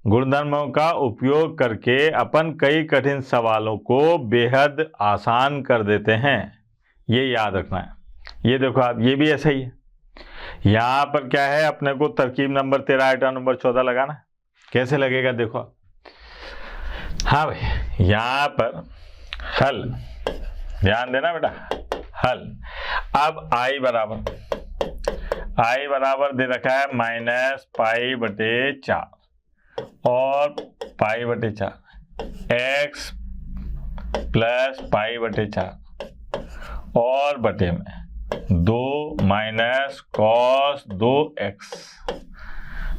गुणधर्मों का उपयोग करके अपन कई कठिन सवालों को बेहद आसान कर देते हैं, ये याद रखना है। ये देखो आप, ये भी ऐसा ही है। यहाँ पर क्या है, अपने को तरकीब नंबर 13 आइटम नंबर 14 लगाना है। कैसे लगेगा देखो आप। हाँ भाई, यहाँ पर हल, ध्यान देना बेटा, हल। अब आई बराबर दे रखा है -π/4 और π/4, x + π/4 और बटे में 2 - cos 2x,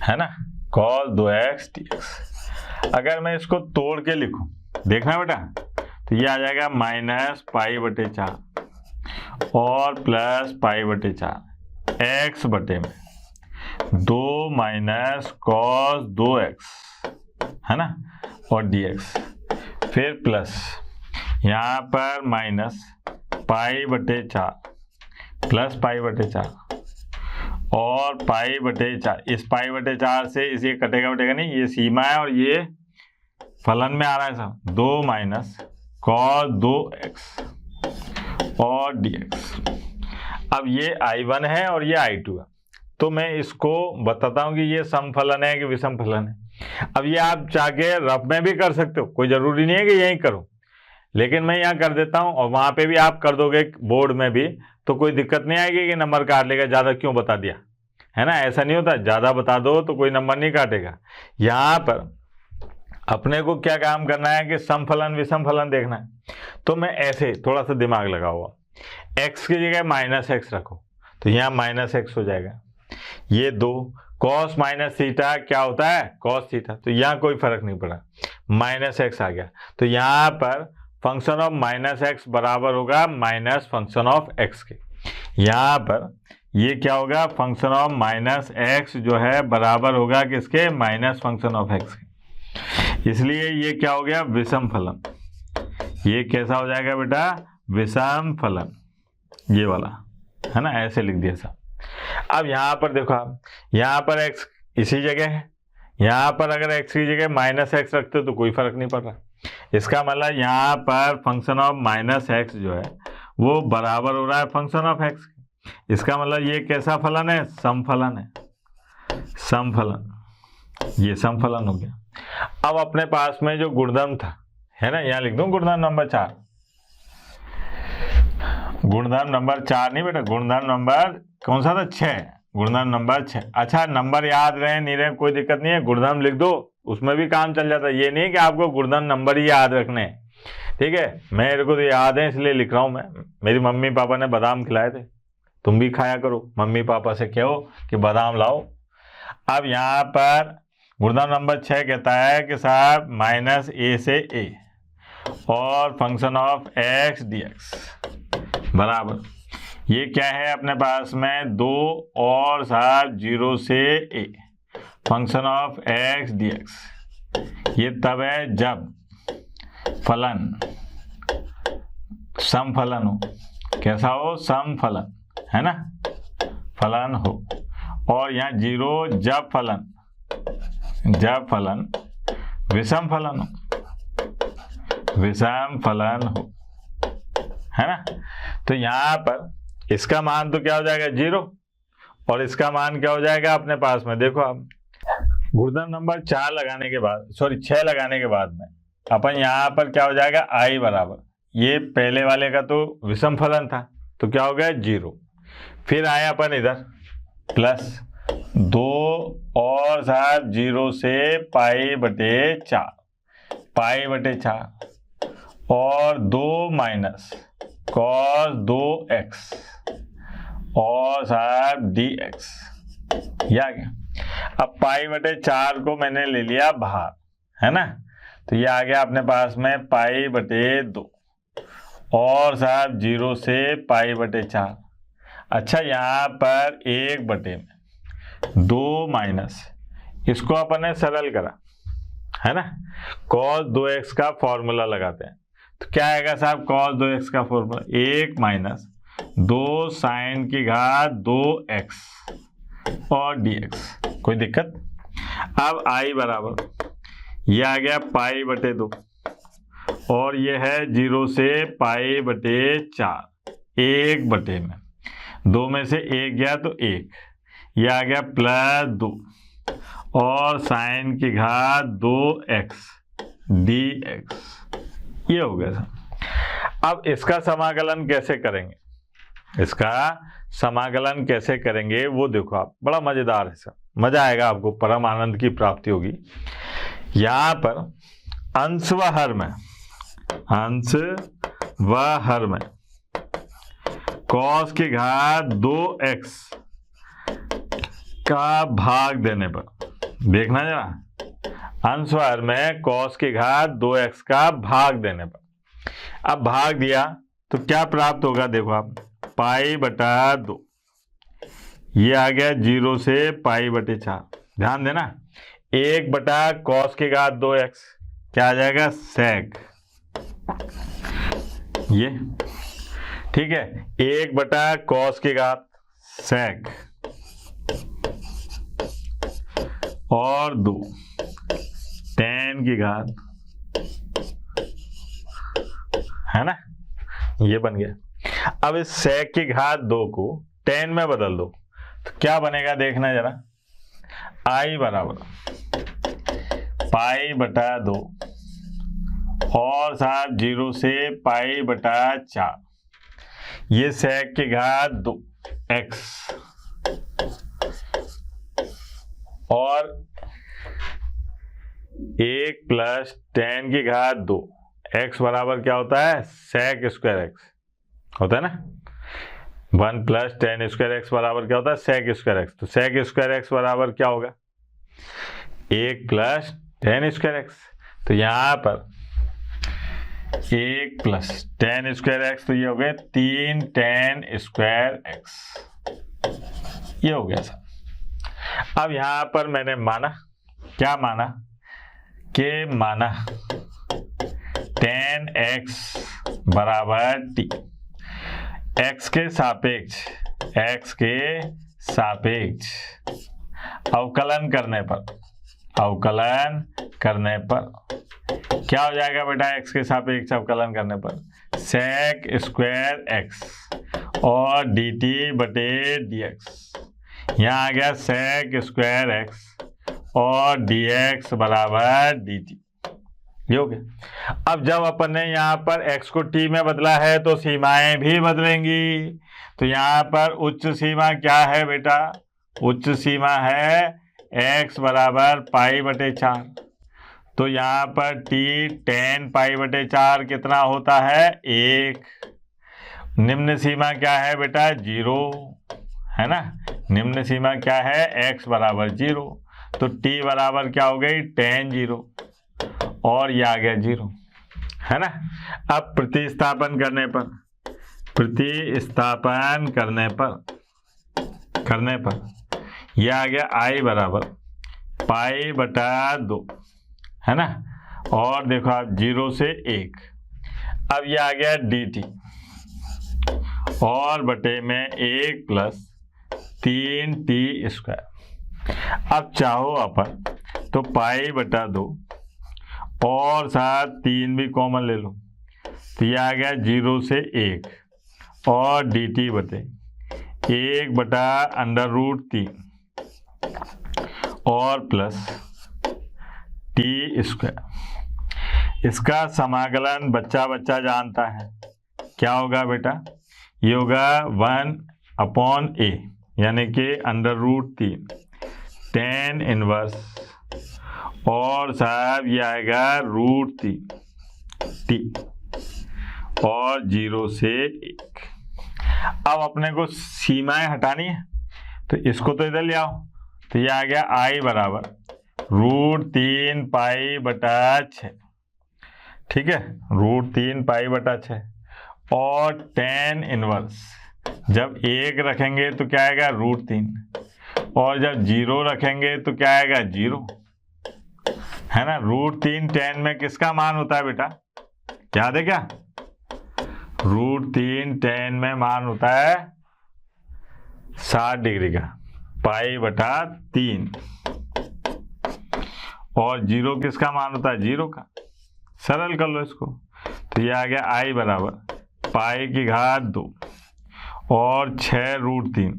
है ना, cos 2x dx। अगर मैं इसको तोड़ के लिखूं, देखना बेटा, तो ये आ जाएगा -π/4 और +π/4 x बटे में 2 - cos 2x, है ना, और dx। फिर प्लस यहाँ पर -π/4 प्लस π/4 और π/4। इस π/4 से इसे कटेगा नहीं, ये सीमा है और ये फलन में आ रहा है सब। 2 - cos 2x और dx। अब ये I1 है और ये I2 है, तो मैं इसको बताता हूं कि ये समफलन है कि विषम फलन है। अब ये आप जाके रफ में भी कर सकते हो, कोई जरूरी नहीं है कि यही करो, लेकिन मैं यहाँ कर देता हूँ और वहां पे भी आप कर दोगे बोर्ड में भी, तो कोई दिक्कत नहीं आएगी कि नंबर काट लेगा, ज्यादा क्यों बता दिया, है ना। ऐसा नहीं होता, ज्यादा बता दो तो कोई नंबर नहीं काटेगा। यहाँ पर अपने को क्या काम करना है कि समफलन विषम फलन देखना है। तो मैं ऐसे थोड़ा सा दिमाग लगा हुआ, x की जगह -x रखो, तो यहाँ -x हो जाएगा। ये 2 cos -θ क्या होता है, cos थीटा, तो यहाँ कोई फर्क नहीं पड़ा, -x आ गया। तो यहाँ पर फंक्शन ऑफ -x बराबर होगा माइनस फंक्शन ऑफ x के। यहाँ पर ये क्या होगा, फंक्शन ऑफ -x जो है बराबर होगा किसके, माइनस फंक्शन ऑफ x के। इसलिए ये क्या हो गया, विषम फलन। ये कैसा हो जाएगा बेटा, विषम फलन, ये वाला, है ना, ऐसे लिख दिया सब। अब यहाँ पर देखो आप, यहाँ पर x इसी जगह है, यहाँ पर अगर x की जगह -x रखते हो तो कोई फर्क नहीं पड़ रहा। इसका मतलब यहाँ पर फंक्शन ऑफ -x जो है वो बराबर हो रहा है फंक्शन ऑफ x। इसका मतलब ये कैसा फलन है, समफलन है, समफलन, ये समफलन हो गया। अब अपने पास में जो गुणधर्म था, है ना, यहाँ लिख दूं गुणधर्म नंबर 4, गुणधर्म नंबर 4 नहीं बेटा, गुणधर्म नंबर कौन सा था, 6, गुणधर्म नंबर 6। अच्छा, नंबर याद रहे नहीं रहे कोई दिक्कत नहीं है, गुणधर्म लिख दो, उसमें भी काम चल जाता है। ये नहीं कि आपको गुणधर्म नंबर ही याद रखने, ठीक है। मेरे को तो याद है इसलिए लिख रहा हूं मैं। मेरी मम्मी पापा ने बादाम खिलाए थे, तुम भी खाया करो, मम्मी पापा से कहो कि बादाम लाओ। अब यहाँ पर गुणधर्म नंबर 6 कहता है कि साहब -a से a और फंक्शन ऑफ x dx बराबर, ये क्या है अपने पास में, 2 और साहब 0 से a function of x dx। ये तब है जब फलन समफलन हो, कैसा हो, समफलन, है ना, फलन हो। और यहाँ 0 जब फलन विषम फलन हो, विषम फलन हो, है ना। तो यहाँ पर इसका मान तो क्या हो जाएगा, 0, और इसका मान क्या हो जाएगा अपने पास में, देखो आप गुणधर्म नंबर 4 लगाने के बाद, सॉरी 6 लगाने के बाद में अपन यहाँ पर क्या हो जाएगा, I बराबर, ये पहले वाले का तो विषम फलन था तो क्या हो गया 0। फिर आए अपन इधर प्लस 2 और साहब 0 से π/4 और 2 - cos 2x और साहब dx, ये आ गया। अब π/4 को मैंने ले लिया बाहर, है ना, तो ये आ गया अपने पास में π/2 और साहब 0 से π/4। अच्छा, यहाँ पर 1/2 माइनस, इसको अपन ने सरल करा, है ना, cos 2x का फॉर्मूला लगाते हैं, तो क्या आएगा साहब, cos 2x का फॉर्मूला 1 - 2 sin की घात 2x और dx, कोई दिक्कत। अब I बराबर ये आ गया पाई बटे 2 और ये है 0 से पाई बटे 4, 1 बटे में 2 में से 1 गया तो 1, ये आ गया प्लस 2 और साइन की घात 2x dx, ये हो गया सर। अब इसका समाकलन कैसे करेंगे, इसका समाकलन कैसे करेंगे वो देखो आप, बड़ा मजेदार है सर, मजा आएगा आपको, परम आनंद की प्राप्ति होगी। यहां पर अंश व हर में, अंश व हर में cos की घात 2x का भाग देने पर, देखना जरा, अंश व हर में cos की घात 2x का भाग देने पर, अब भाग दिया तो क्या प्राप्त होगा, देखो आप, पाई बटा 2, ये आ गया 0 से पाई बटे 4, ध्यान देना, 1 बटा cos की घात 2x क्या आ जाएगा, sec, ये ठीक है, 1 बटा cos की घात sec और 2 tan की घात, है ना, ये बन गया। अब इस sec की घात 2 को tan में बदल दो तो क्या बनेगा, देखना जरा, i बराबर पाई बटा 2 और साथ 0 से पाई बटा 4, ये sec की घात 2 x और 1 प्लस tan की घात 2 x बराबर क्या होता है, sec स्क्वायर x होता है ना, 1 प्लस tan स्क्वायर x बराबर क्या होता है, sec स्क्वायर x, तो sec स्क्वायर x बराबर क्या होगा, 1 प्लस tan स्क्वायर x, तो यहाँ पर 1 प्लस tan स्क्वायर x, तो ये हो गया 3 tan स्क्वायर x, ये हो गया सर। अब यहाँ पर मैंने माना, क्या माना, कि माना tan x बराबर t, x के सापेक्ष अवकलन करने पर क्या हो जाएगा बेटा, x के सापेक्ष अवकलन करने पर sec स्क्वायर x और dt बटे dx, यहाँ आ गया sec स्क्वायर x और dx बराबर dt, ये हो गया। अब जब अपन ने यहाँ पर x को t में बदला है तो सीमाएं भी बदलेंगी, तो यहाँ पर उच्च सीमा क्या है बेटा, उच्च सीमा है x बराबर पाई बटे 4, तो यहाँ पर t tan पाई बटे 4 कितना होता है, 1। निम्न सीमा क्या है बेटा, 0, है ना, निम्न सीमा क्या है, x बराबर 0, तो t बराबर क्या हो गई, tan 0 और ये आ गया 0, है ना। अब प्रतिस्थापन करने पर ये आ गया i बराबर पाई बटा 2, है ना, और देखो आप 0 से 1, अब ये आ गया dt और बटे में 1 प्लस 3t स्क्वायर। अब चाहो अपन तो पाई बटा 2 और साथ 3 भी कॉमन ले लो, तो ये आ गया 0 से 1 और dt बटे 1 बटा अंडर रूट 3 और प्लस t स्क्वायर। इसका समाकलन बच्चा जानता है, क्या होगा बेटा, ये होगा 1/a यानी कि अंडर रूट 3 tan इनवर्स और साहब ये आएगा रूट 3 t और 0 से 1। अब अपने को सीमाएं हटानी है तो इसको तो इधर ले आओ, तो ये आ गया i बराबर रूट 3 पाई बटा 6, ठीक है, रूट 3 पाई बटा 6 और tan इनवर्स जब 1 रखेंगे तो क्या आएगा रूट 3 और जब 0 रखेंगे तो क्या आएगा 0, है ना। रूट 3 tan में किसका मान होता है बेटा, याद है क्या, रूट 3 tan में मान होता है 60 डिग्री का, पाई बटा 3 और 0 किसका मान होता है? 0 का। सरल कर लो इसको, तो ये आ गया i बराबर पाई की घात 2 और 6√3,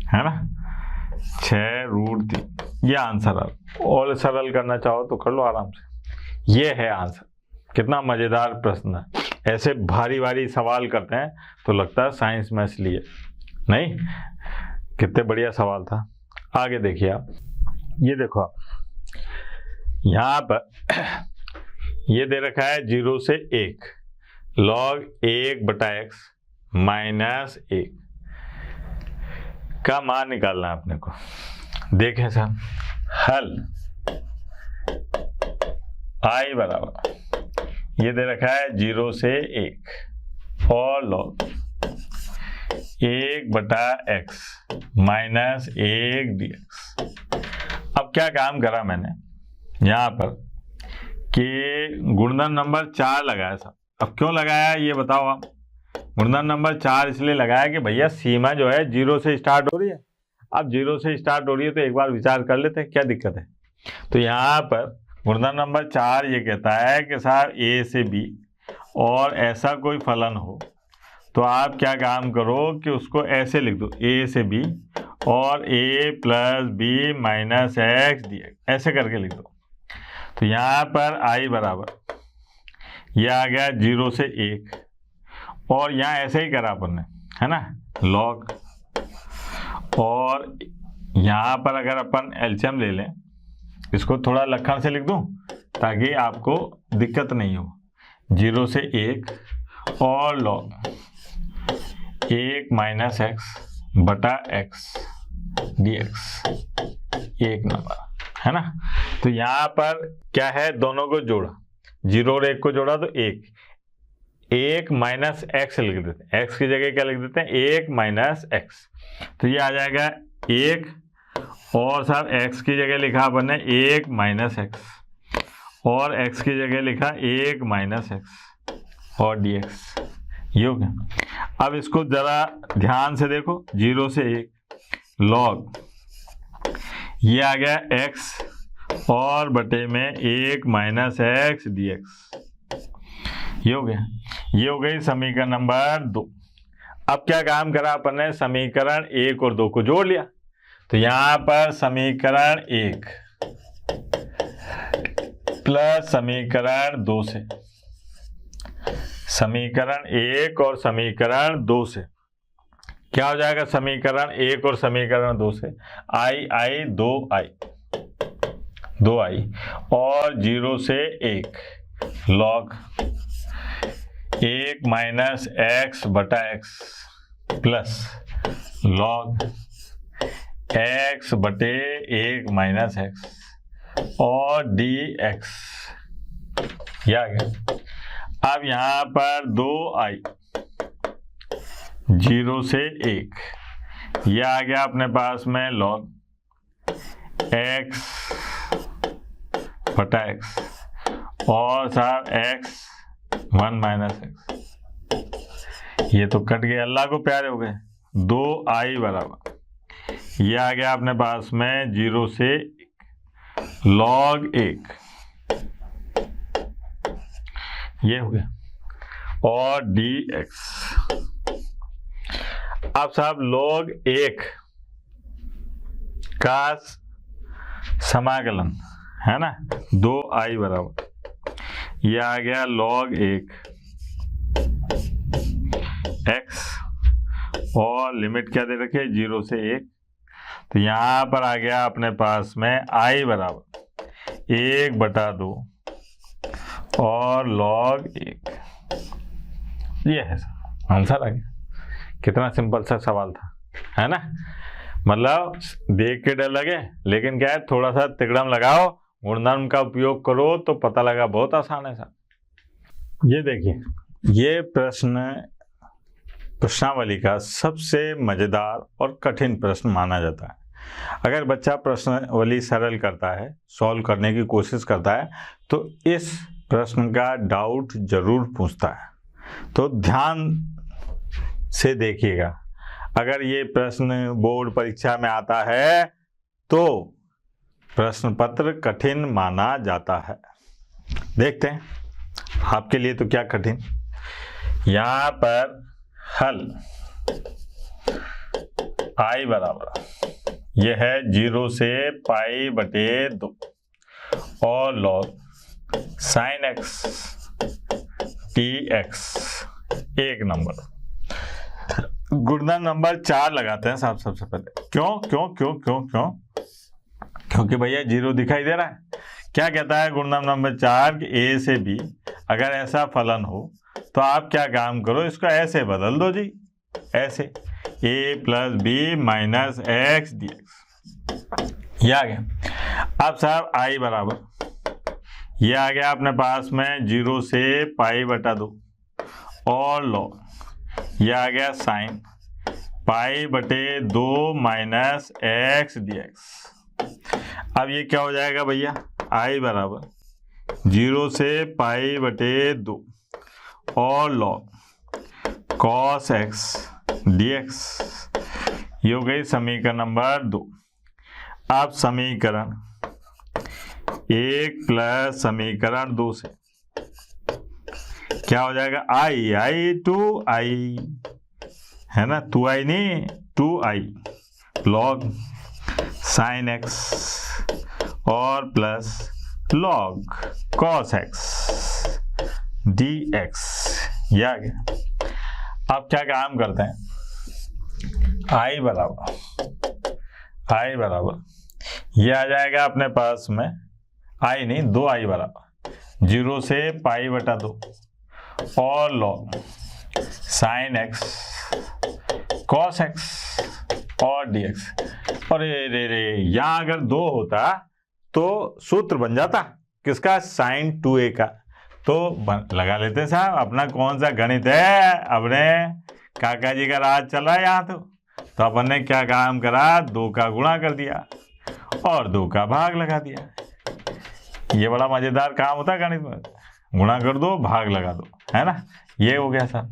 है ना, 6√3। ये आंसर है। और सरल करना चाहो तो कर लो आराम से। ये है आंसर। कितना मजेदार प्रश्न है। ऐसे भारी भारी सवाल करते हैं तो लगता है साइंस में, इसलिए नहीं। कितने बढ़िया सवाल था। आगे देखिए आप, ये देखो आप, यहाँ पर ये दे रखा है 0 से 1 log 1/x माइनस 1 का मान निकालना है अपने को। देखें साहब, हल i बराबर ये दे रखा है 0 से 1 और log 1/x माइनस 1 dx। अब क्या काम करा मैंने यहाँ पर कि गुणनखंड नंबर 4 लगाया था। अब क्यों लगाया ये बताओ आप। गुणनखंड नंबर 4 इसलिए लगाया कि भैया सीमा जो है 0 से स्टार्ट हो रही है। अब 0 से स्टार्ट हो रही है तो एक बार विचार कर लेते हैं क्या दिक्कत है। तो यहाँ पर गुणनखंड नंबर 4 ये कहता है कि साहब a से b और ऐसा कोई फलन हो तो आप क्या काम करो कि उसको ऐसे लिख दो, a से b और a plus b minus x dx, ऐसे करके लिख दो। तो यहाँ पर i बराबर ये आ गया 0 से 1 और यहाँ ऐसे ही करा अपन ने, है ना, log। और यहाँ पर अगर अपन एलसीएम ले लें, इसको थोड़ा लखन से लिख दूं ताकि आपको दिक्कत नहीं हो। 0 से 1 और log 1 माइनस x बटा x dx, एक नंबर, है ना। तो यहाँ पर क्या है, दोनों को जोड़ा, 0 और 1 को जोड़ा तो 1 माइनस x लिख देते हैं। x की जगह क्या लिख देते हैं? 1 माइनस x। तो ये आ जाएगा 1 और साहब x की जगह लिखा अपन ने 1 माइनस x और x की जगह लिखा 1 माइनस x और dx। ये हो गया। अब इसको जरा ध्यान से देखो, 0 से 1 log ये आ गया x और बटे में 1 माइनस x dx। ये हो गया। ये हो गई समीकरण नंबर 2। अब क्या काम करा अपन ने, समीकरण 1 और 2 को जोड़ लिया। तो यहाँ पर समीकरण 1 प्लस समीकरण 2 से, समीकरण 1 और समीकरण 2 से क्या हो जाएगा? समीकरण 1 और समीकरण 2 से i 2i और 0 से 1 log 1 माइनस x बटा x प्लस log x बटे 1 माइनस x और dx। ये आ गया। अब यहाँ पर 2i 0 से 1 ये आ गया अपने पास में log x बटा x और साहब x 1 माइनस x। ये तो कट गए, अल्लाह को प्यारे हो गए। 2i बराबर ये आ गया अपने पास में 0 से 1 log 1, ये हो गया, और dx। अब साहब log 1 का समाकलन है ना, 2i बराबर ये आ गया log 1 x और लिमिट क्या दे रखी है? 0 से 1। तो यहाँ पर आ गया अपने पास में i बराबर 1 बटा 2 और log 1। ये है आंसर आ गया। कितना सिंपल सा सवाल था, है ना। मतलब देख के डर लगे, लेकिन क्या है, थोड़ा सा तिकड़म लगाओ, गुणनखंड का उपयोग करो तो पता लगा बहुत आसान है सर। ये देखिए, ये प्रश्नावली का सबसे मजेदार और कठिन प्रश्न माना जाता है। अगर बच्चा प्रश्नावली सरल करता है, सॉल्व करने की कोशिश करता है, तो इस प्रश्न का डाउट जरूर पूछता है। तो ध्यान से देखिएगा, अगर ये प्रश्न बोर्ड परीक्षा में आता है तो प्रश्न पत्र कठिन माना जाता है। देखते हैं आपके लिए तो क्या कठिन। यहां पर हल i बराबर यह है 0 से पाई बटे 2 और लॉग साइन x dx। एक नंबर गुणन नंबर 4 लगाते हैं साहब सबसे पहले। क्यों क्यों क्यों क्यों क्यों? क्योंकि भैया 0 दिखाई दे रहा है। क्या कहता है गुणन नंबर 4 कि a से b अगर ऐसा फलन हो तो आप क्या काम करो, इसको ऐसे बदल दो जी, ऐसे a plus B minus X D X. ये आ गया। अब साहब i बराबर ये आ गया अपने पास में 0 से पाई बटा 2 और लॉग ये आ गया साइन पाई बटे 2 माइनस एक्स डी एक्स। अब ये क्या हो जाएगा भैया, i बराबर 0 से पाई बटे 2 और लॉग कॉस एक्स dx। ये हो गई समीकरण नंबर 2। अब समीकरण 1 प्लस समीकरण 2 से क्या हो जाएगा, i 2i है ना, 2i नहीं 2i लॉग साइन एक्स और plus log cos x dx। ये आ गया। अब क्या काम करते हैं, i बराबर ये आ जाएगा अपने पास में i नहीं 2i बराबर 0 से पाई बटा 2 और log sine x cos x और dx। और रे यहाँ अगर 2 होता तो सूत्र बन जाता किसका, साइन 2a का। तो लगा लेते साहब, अपना कौन सा गणित है, अपने काका जी का राज चल रहा है यहाँ। तो अपन ने क्या काम करा, 2 का गुणा कर दिया और 2 का भाग लगा दिया। ये बड़ा मजेदार काम होता है गणित में, गुणा कर दो भाग लगा दो, है ना। ये हो गया साहब।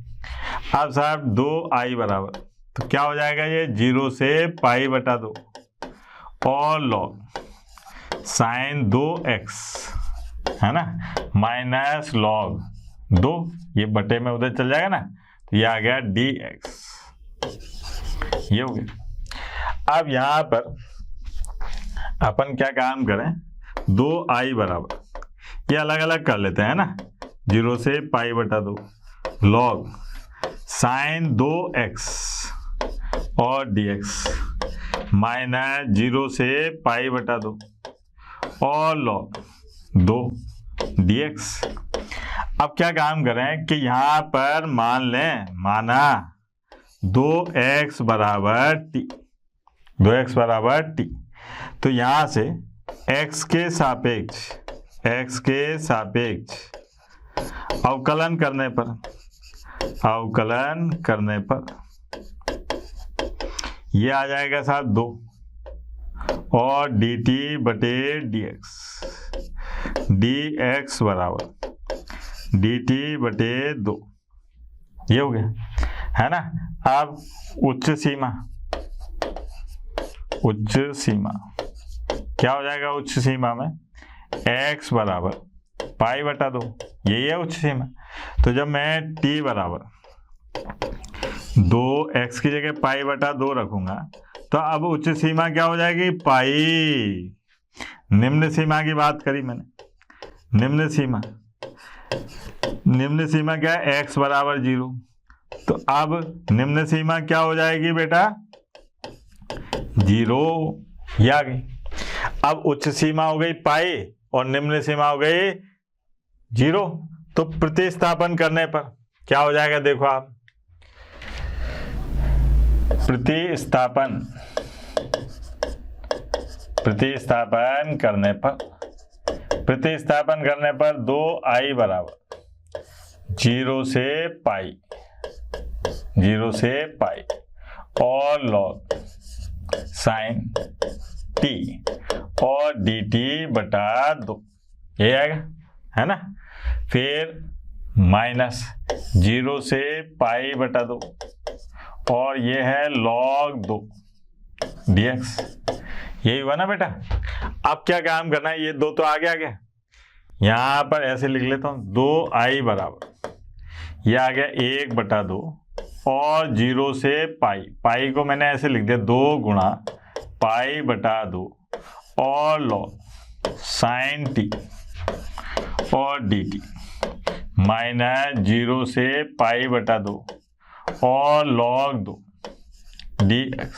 अब साहब 2i बराबर तो क्या हो जाएगा, ये 0 से पाई बटा 2 और लॉग साइन 2x है ना माइनस लॉग 2, ये बटे में उधर चल जाएगा ना, तो ये आ गया dx। ये हो गया। अब यहां पर अपन क्या काम करें, 2i बराबर ये अलग अलग कर लेते हैं ना, 0 से पाई बटा 2 लॉग साइन 2x और dx माइनस 0 से पाई बटा 2 और लॉग 2 dx। अब क्या काम करें कि यहां पर मान लें, माना 2x बराबर t, 2x बराबर t। तो यहां से x के सापेक्ष अवकलन करने पर ये आ जाएगा साहब 2 और dt बटे dx बराबर dt बटे 2। ये हो गया, है ना। अब उच्च सीमा क्या हो जाएगा, उच्च सीमा में x बराबर पाई बटा 2, यही है उच्च सीमा। तो जब मैं t बराबर 2x की जगह पाई बटा 2 रखूंगा तो अब उच्च सीमा क्या हो जाएगी, पाई। निम्न सीमा की बात करी मैंने, निम्न सीमा क्या है, x बराबर 0। तो अब निम्न सीमा क्या हो जाएगी बेटा, 0। ये आ गई। अब उच्च सीमा हो गई पाई और निम्न सीमा हो गई 0। तो प्रतिस्थापन करने पर क्या हो जाएगा, देखो आप, प्रतिस्थापन करने पर 2i बराबर 0 से पाई और लॉग साइन t और dt बटा 2, ये आएगा, है ना। फिर माइनस 0 से पाई बटा 2 और ये है log 2, dx। यही हुआ ना बेटा। अब क्या काम करना है, ये 2 तो आगे आ गया, यहां पर ऐसे लिख लेता हूं 2i बराबर, ये आ गया 1/2 और 0 से पाई, पाई को मैंने ऐसे लिख दिया 2 गुणा π/2 और log sin t और dt माइनस 0 से π/2 और log 2 dx।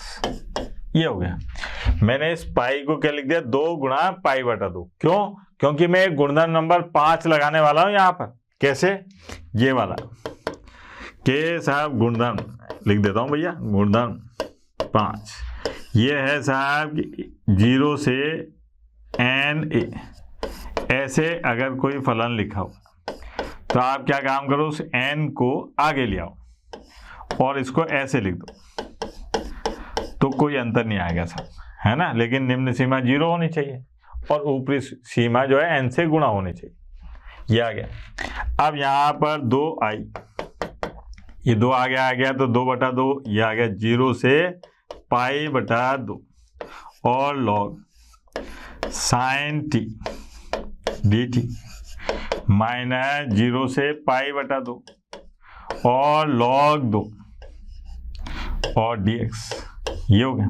ये हो गया। मैंने इस पाई को क्या लिख दिया 2 गुणा π/2। क्यों? क्योंकि मैं एक गुणनखंड नंबर 5 लगाने वाला हूं यहां पर। कैसे? ये वाला के साहब गुणनखंड लिख देता हूं भैया, गुणनखंड 5 ये है साहब 0 से NA। ऐसे अगर कोई फलन लिखा हो तो आप क्या काम करो, उस n को आगे ले आओ और इसको ऐसे लिख दो, तो कोई अंतर नहीं आएगा साहब, है ना। लेकिन निम्न सीमा 0 होनी चाहिए और ऊपरी सीमा जो है n से गुणा होनी चाहिए। ये आ गया। अब यहाँ पर 2i, ये 2 आगे आ गया तो 2/2, ये आ गया 0 से π/2 और log sin t dt minus 0 से π/2 और log 2 और dx। ये हो गया।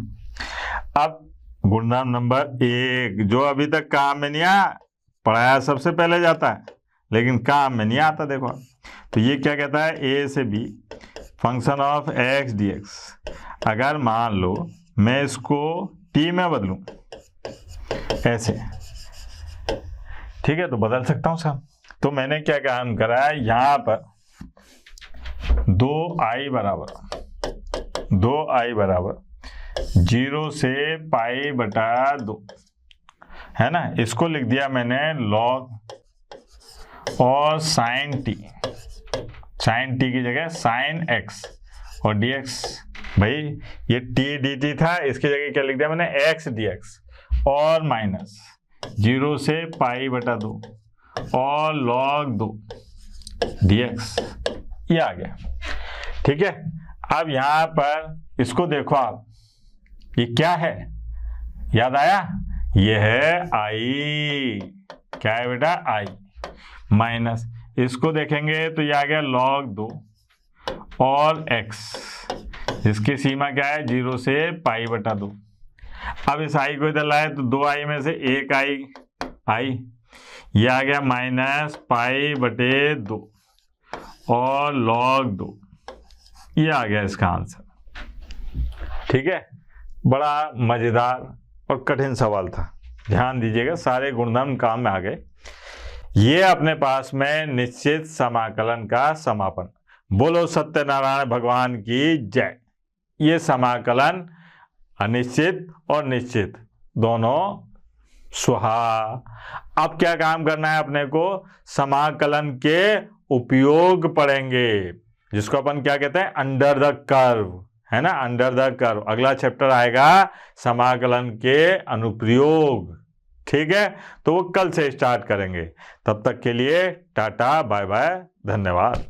अब गुणनखंड नंबर 1 जो अभी तक काम में नहीं आया, पढ़ाया सबसे पहले जाता है लेकिन काम में नहीं आता। देखो तो ये क्या कहता है, a से b function of x dx। अगर मान लो मैं इसको t में बदलूं ऐसे, ठीक है, तो बदल सकता हूं साहब। तो मैंने क्या काम करा है, यहां पर 2i बराबर 0 से π/2 है ना, इसको लिख दिया मैंने log और sin t की जगह sin x और dx। भाई ये t dt था, इसकी जगह क्या लिख दिया मैंने x dx और माइनस 0 से π/2 और log 2 dx। ये आ गया, ठीक है। अब यहां पर इसको देखो आप, ये क्या है, याद आया? ये है i। क्या है बेटा? i माइनस, इसको देखेंगे तो ये आ गया log 2 और x, इसकी सीमा क्या है 0 से π/2। अब इस i को इधर लाए तो 2i में से एक i, ये आ गया माइनस π/2 और log 2। ये आ गया इसका आंसर, ठीक है। बड़ा मजेदार और कठिन सवाल था, ध्यान दीजिएगा, सारे गुणधर्म काम में आ गए। ये अपने पास में निश्चित समाकलन का समापन। बोलो सत्यनारायण भगवान की जय। ये समाकलन अनिश्चित और निश्चित दोनों स्वाहा। अब क्या काम करना है अपने को, समाकलन के उपयोग पढ़ेंगे, जिसको अपन क्या कहते हैं, अंडर द कर्व, है ना, अंडर द कर्व। अगला चैप्टर आएगा समाकलन के अनुप्रयोग, ठीक है। तो वो कल से स्टार्ट करेंगे। तब तक के लिए टाटा बाय बाय, धन्यवाद।